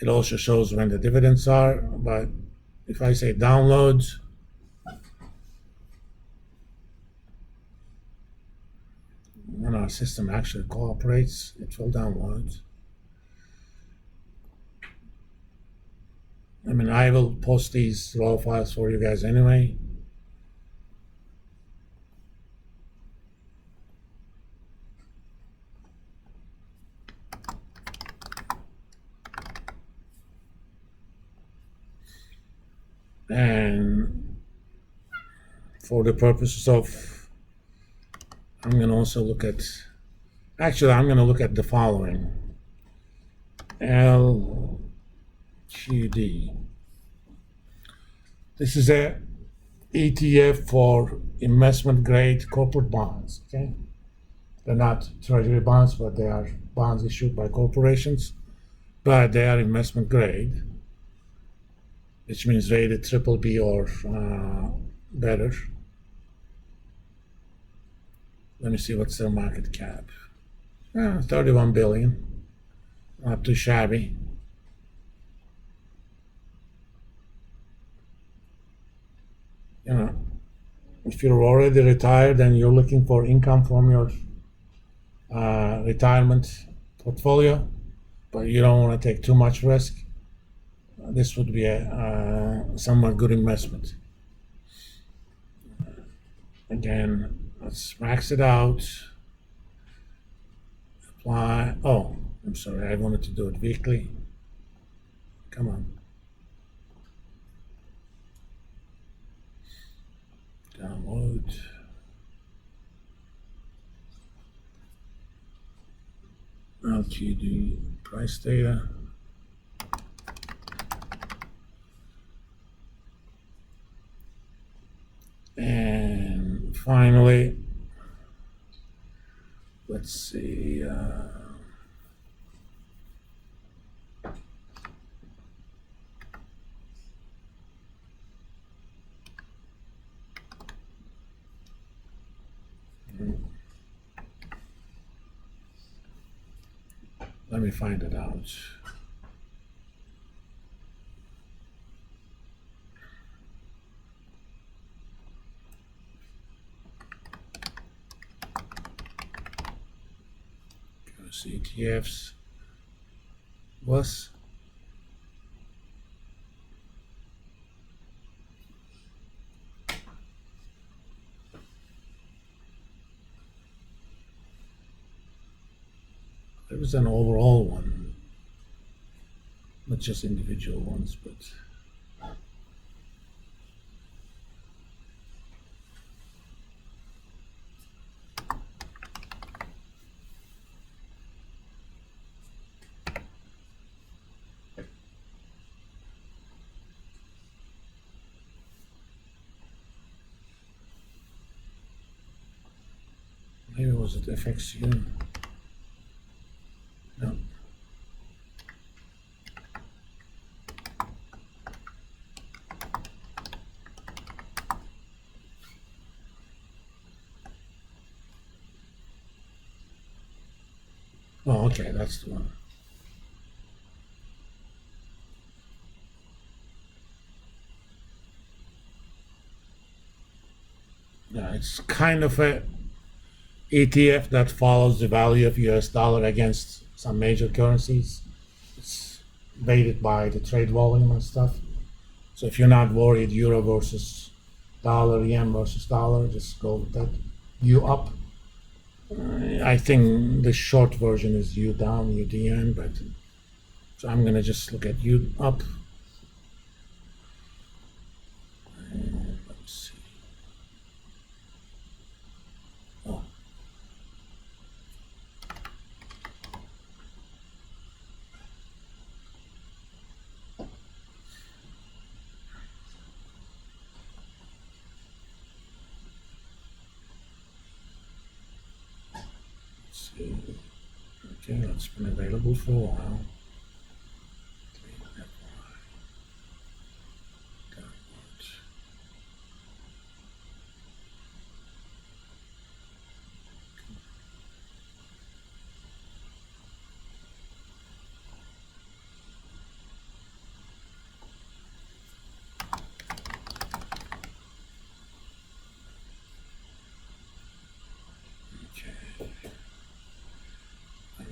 It also shows when the dividends are, but if I say download, when our system actually cooperates, it will download. I mean, I will post these raw files for you guys anyway. And for the purposes of, I'm going to also look at, actually, I'm going to look at the following. LQD. This is a ETF for investment grade corporate bonds, okay? They're not treasury bonds, but they are bonds issued by corporations, but they are investment grade, which means rated triple B or better. Let me see what's their market cap. 31 billion, not too shabby. You know, if you're already retired and you're looking for income from your retirement portfolio, but you don't want to take too much risk, this would be a somewhat good investment. Again, let's max it out. Apply. Oh, I'm sorry, I wanted to do it weekly. Come on. Download. LQD price data. And finally, let's see. Let me find it out. ETFs was there was an overall one, not just individual ones, but maybe was it FXU? No. Oh, okay, that's the one. Yeah, it's kind of a ETF that follows the value of US dollar against some major currencies. It's weighted by the trade volume and stuff. So if you're not worried euro versus dollar, yen versus dollar, just go with that. U up. I think the short version is U down, UDN, but so I'm gonna just look at U up. Let's see. Oh. Let's see. Okay, that's been available for a while.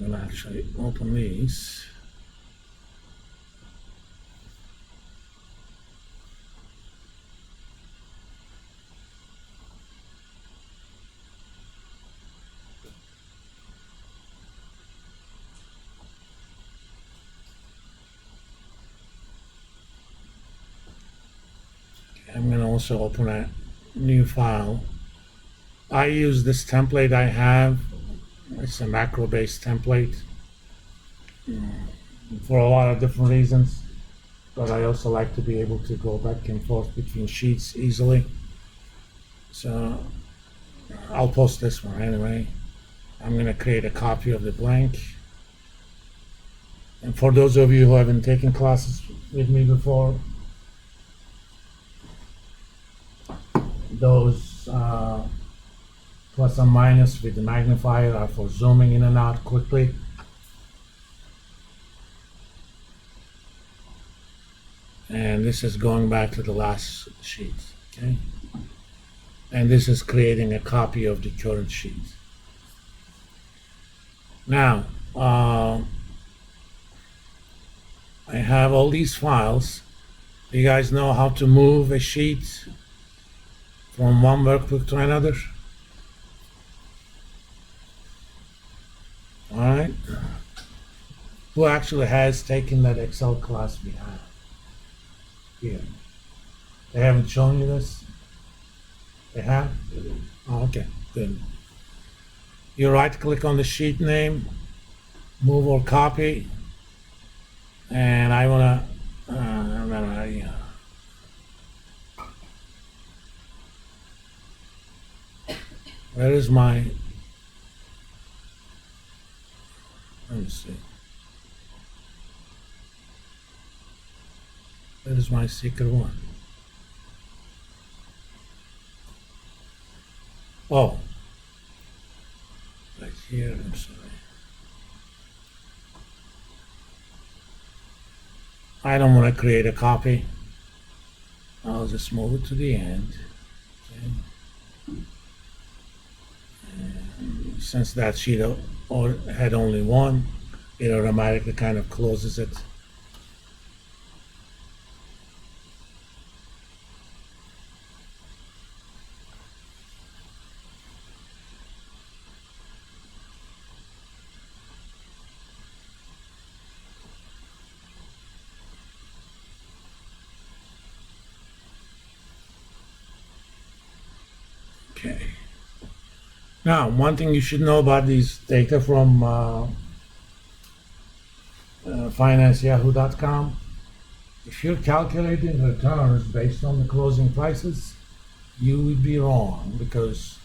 I'm gonna actually open these. I'm gonna also open a new file. I use this template I have. It's a macro-based template for a lot of different reasons, but I also like to be able to go back and forth between sheets easily. So I'll post this one anyway. I'm gonna create a copy of the blank. And for those of you who haven't taken classes with me before, those plus and minus with the magnifier are for zooming in and out quickly. And this is going back to the last sheet, okay? And this is creating a copy of the current sheet. Now, I have all these files. Do you guys know how to move a sheet from one workbook to another? All right. Who actually has taken that Excel class we have here? They haven't shown you this? They have? Oh, okay, good. You right click on the sheet name, move or copy, and I wanna, where is my, let me see. Where is my secret one? Oh, right here, I'm sorry. I don't want to create a copy. I'll just move it to the end. Okay. And since that sheet had only one, it automatically kind of closes it. Okay. Now, one thing you should know about these data from FinanceYahoo.com, if you're calculating returns based on the closing prices, you would be wrong because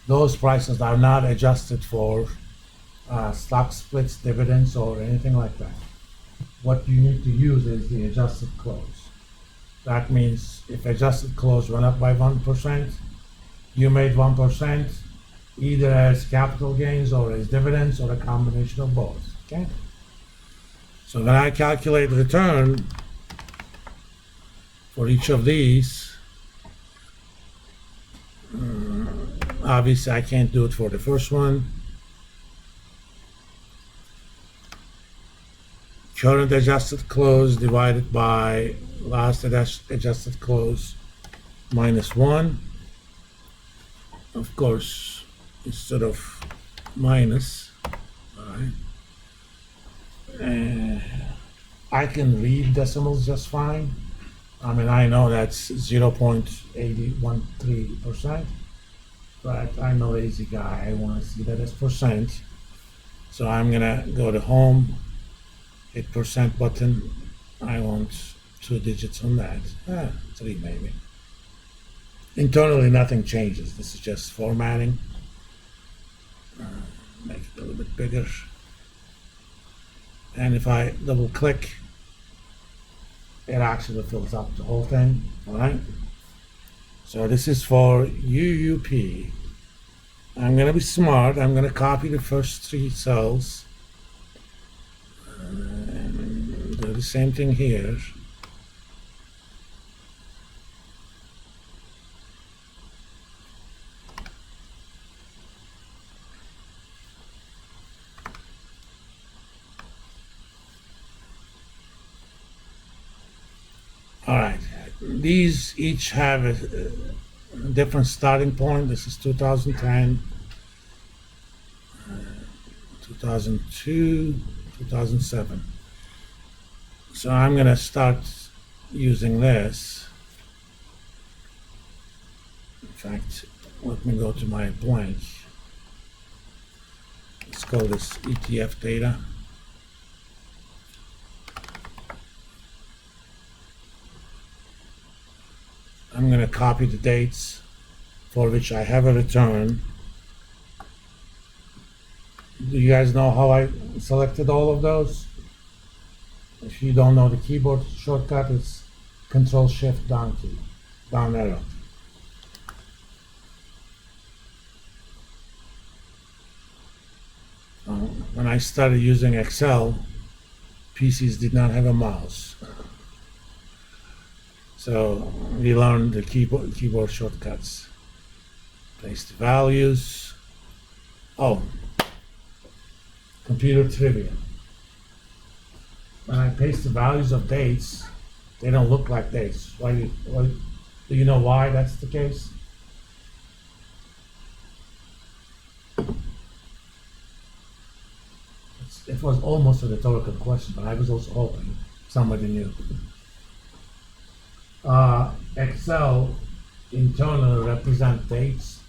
those prices are not adjusted for stock splits, dividends, or anything like that. What you need to use is the adjusted close. That means if adjusted close went up by 1%, you made 1% either as capital gains or as dividends or a combination of both, okay? So when I calculate return for each of these, obviously I can't do it for the first one. Current adjusted close divided by last adjusted close minus 1. Of course, instead of minus, all right. I can read decimals just fine. I mean, I know that's 0.813%, but I'm a lazy guy. I want to see that as percent. So I'm gonna go to home, hit percent button. I want 2 digits on that. 3 maybe. Internally, nothing changes. This is just formatting. Make it a little bit bigger. And if I double click, it actually fills up the whole thing, all right? So this is for UUP. I'm gonna be smart. I'm gonna copy the first 3 cells. And do the same thing here. All right. These each have a different starting point. This is 2010, 2002, 2007. So I'm going to start using this. In fact, let me go to my blank. Let's call this ETF data. I'm going to copy the dates for which I have a return. Do you guys know how I selected all of those? If you don't know the keyboard shortcut, it's Control Shift down key, down arrow. When I started using Excel, PCs did not have a mouse. So we learned the keyboard shortcuts. Paste the values. Oh, computer trivia. When I paste the values of dates, they don't look like dates. Why do you know why that's the case? It was almost a rhetorical question, but I was also hoping somebody knew. Excel internally represent dates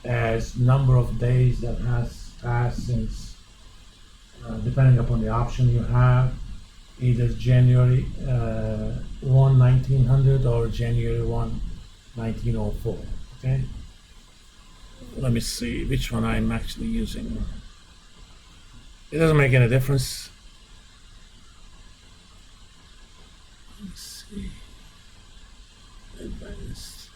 as number of days that has passed since, depending upon the option you have, either January 1, 1900 or January 1, 1904. Okay? Let me see which one I'm actually using. It doesn't make any difference. Let's see. Advanced.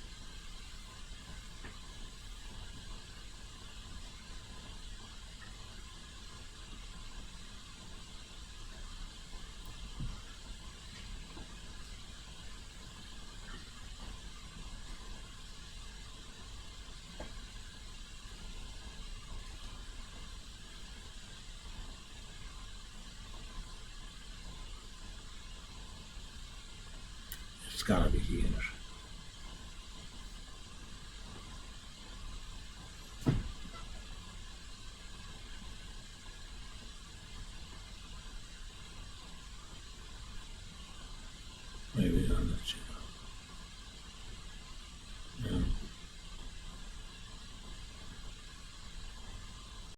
It's gotta be here. Maybe on the channel.